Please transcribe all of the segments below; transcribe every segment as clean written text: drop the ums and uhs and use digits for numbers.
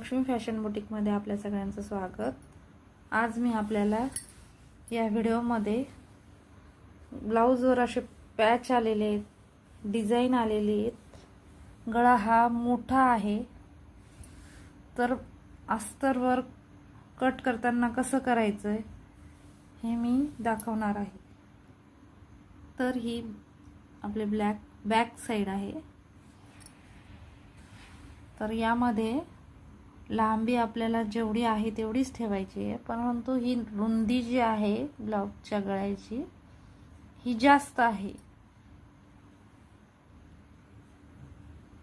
Lakshmi fashion बुटीकमध्ये आपल्या सगळ्यांचं स्वागत। आज मी आपल्याला या व्हिडिओमध्ये ब्लाउजवर असे पॅच आलेले आहेत, डिझाइन आलेली आहेत। गळा हा मोठा आहे, तर अस्तरवर कट करताना कसं करायचं हे मी दाखवणार आहे। तर ही आपले बॅक साइड आहे। तर यामध्ये लांबी आपल्याला जेवढी आहे तेवढीच ठेवायची आहे, परंतु ही रुंदी जी आहे ब्लाउजच्या गळ्याची ही जास्त आहे।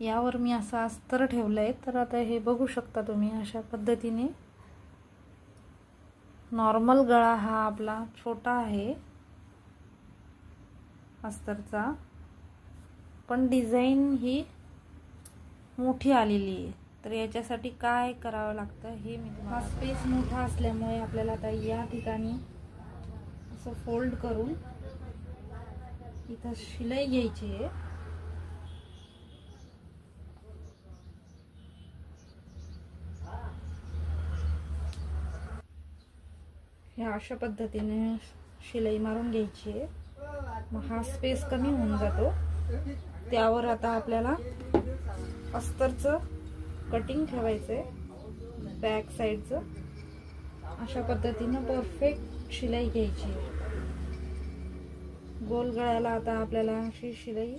यावर मी असं अस्तर ठेवलंय। तर आता हे बघू शकता तुम्ही, अशा पद्धतीने नॉर्मल गळा हा आपला छोटा आहे अस्तरचा, पण डिझाइन ही मोठी आलेली आहे। तर याच्यासाठी काय करावं लागतं हे मी तुम्हाला, हा स्पेस मोठा असल्यामुळे आपल्याला आता या ठिकाणी असं फोल्ड करून इथं शिलाई घ्यायची आहे। हे अशा पद्धतीने शिलाई मारून घ्यायची आहे। मग हा स्पेस कमी होऊन जातो। त्यावर आता आपल्याला अस्तरचं कटिंग ठेवायचंय, बॅक साइडचं। अशा पद्धतीने परफेक्ट शिलाई घ्यायची आहे। गोल गळ्याला आता आपल्याला अशी शिलाई